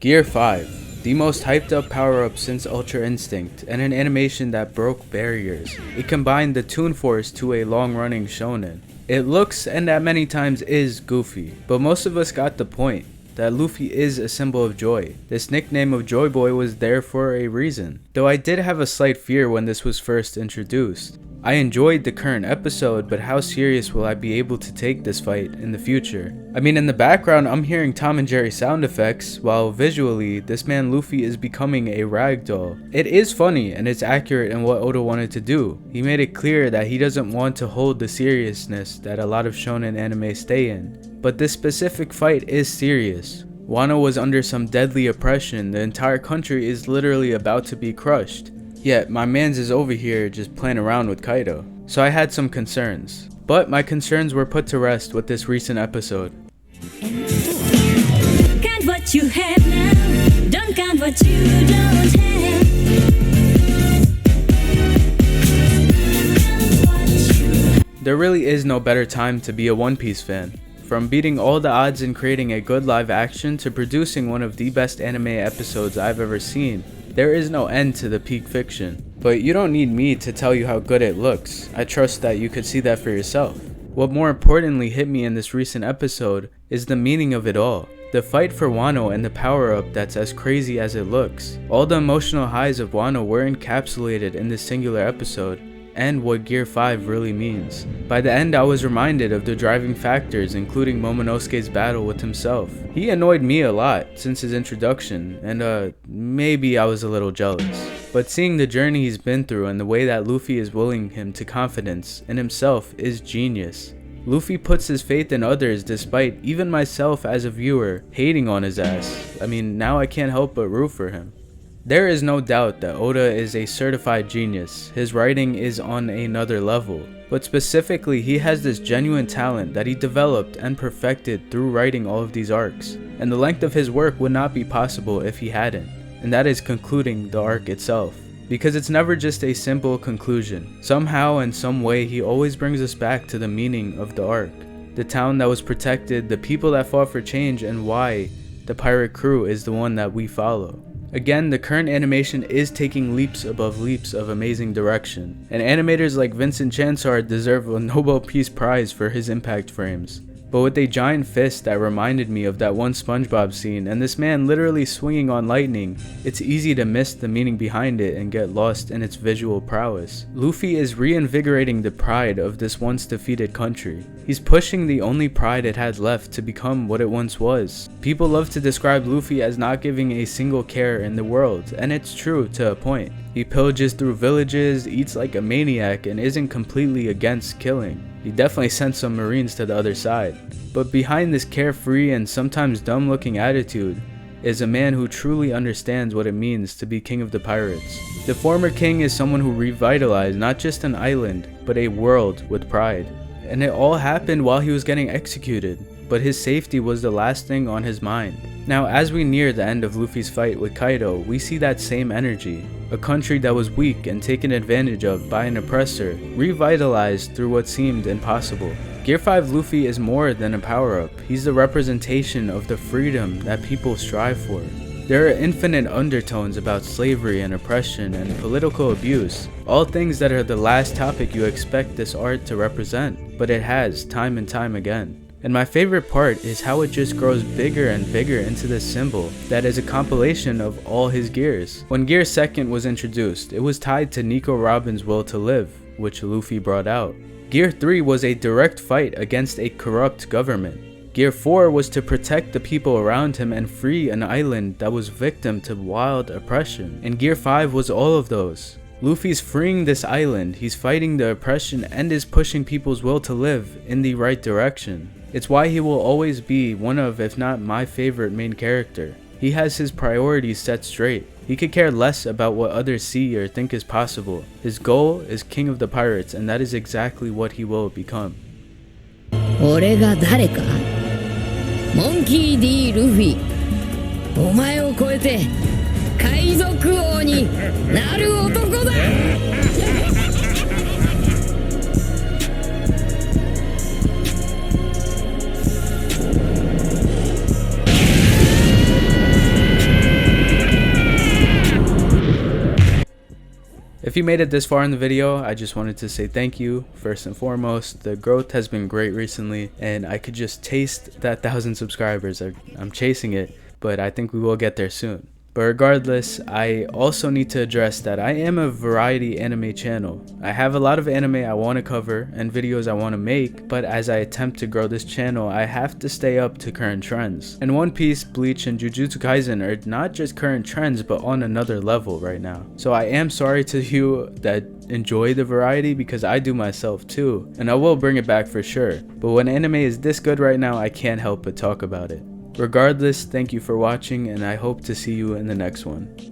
Gear 5, the most hyped up power up since Ultra Instinct, and an animation that broke barriers. It combined the Toon Force to a long running shonen. It looks, and at many times is, goofy, but most of us got the point, that Luffy is a symbol of joy. This nickname of Joy Boy was there for a reason, though I did have a slight fear when this was first introduced. I enjoyed the current episode, but how serious will I be able to take this fight in the future? I mean, in the background I'm hearing Tom and Jerry sound effects, while visually this man Luffy is becoming a ragdoll. It is funny and it's accurate in what Oda wanted to do. He made it clear that he doesn't want to hold the seriousness that a lot of shonen anime stay in. But this specific fight is serious. Wano was under some deadly oppression. The entire country is literally about to be crushed. Yet, my mans is over here just playing around with Kaido. So I had some concerns. But my concerns were put to rest with this recent episode. Count what you have now, don't count what you don't have. There really is no better time to be a One Piece fan. From beating all the odds in creating a good live action to producing one of the best anime episodes I've ever seen, there is no end to the peak fiction. But you don't need me to tell you how good it looks. I trust that you could see that for yourself. What more importantly hit me in this recent episode is the meaning of it all. The fight for Wano and the power up that's as crazy as it looks. All the emotional highs of Wano were encapsulated in this singular episode, and what Gear 5 really means. By the end I was reminded of the driving factors, including Momonosuke's battle with himself. He annoyed me a lot since his introduction, and maybe I was a little jealous. But seeing the journey he's been through and the way that Luffy is willing him to confidence in himself is genius. Luffy puts his faith in others despite even myself as a viewer hating on his ass. I mean, now I can't help but root for him. There is no doubt that Oda is a certified genius. His writing is on another level, but specifically he has this genuine talent that he developed and perfected through writing all of these arcs, and the length of his work would not be possible if he hadn't, and that is concluding the arc itself. Because it's never just a simple conclusion. Somehow in some way he always brings us back to the meaning of the arc, the town that was protected, the people that fought for change, and why the pirate crew is the one that we follow. Again, the current animation is taking leaps above leaps of amazing direction, and animators like Vincent Chansard deserve a Nobel Peace Prize for his impact frames. But with a giant fist that reminded me of that one SpongeBob scene, and this man literally swinging on lightning, it's easy to miss the meaning behind it and get lost in its visual prowess. Luffy is reinvigorating the pride of this once defeated country. He's pushing the only pride it had left to become what it once was. People love to describe Luffy as not giving a single care in the world, and it's true to a point. He pillages through villages, eats like a maniac, and isn't completely against killing. He definitely sent some marines to the other side. But behind this carefree and sometimes dumb looking attitude is a man who truly understands what it means to be king of the pirates. The former king is someone who revitalized not just an island, but a world with pride. And it all happened while he was getting executed, but his safety was the last thing on his mind. Now, as we near the end of Luffy's fight with Kaido, we see that same energy. A country that was weak and taken advantage of by an oppressor, revitalized through what seemed impossible. Gear 5 Luffy is more than a power-up. He's the representation of the freedom that people strive for. There are infinite undertones about slavery and oppression and political abuse, all things that are the last topic you expect this art to represent, but it has time and time again. And my favorite part is how it just grows bigger and bigger into this symbol that is a compilation of all his gears. When Gear 2 was introduced, it was tied to Nico Robin's will to live, which Luffy brought out. Gear 3 was a direct fight against a corrupt government. Gear 4 was to protect the people around him and free an island that was victim to wild oppression. And Gear 5 was all of those. Luffy's freeing this island, he's fighting the oppression, and is pushing people's will to live in the right direction. It's why he will always be one of, if not my favorite main character. He has his priorities set straight. He could care less about what others see or think is possible. His goal is king of the pirates, and that is exactly what he will become. 俺が誰か? モンキー D ルフィ。お前を超えて海賊王になる男だ。If you made it this far in the video, I just wanted to say thank you first and foremost. The growth has been great recently, and I could just taste that 1,000 subscribers. I'm chasing it, but I think we will get there soon. But regardless, I also need to address that I am a variety anime channel. I have a lot of anime I want to cover and videos I want to make, but as I attempt to grow this channel, I have to stay up to current trends. And One Piece, Bleach, and Jujutsu Kaisen are not just current trends, but on another level right now. So I am sorry to you that enjoy the variety, because I do myself too, and I will bring it back for sure. But when anime is this good right now, I can't help but talk about it. Regardless, thank you for watching, and I hope to see you in the next one.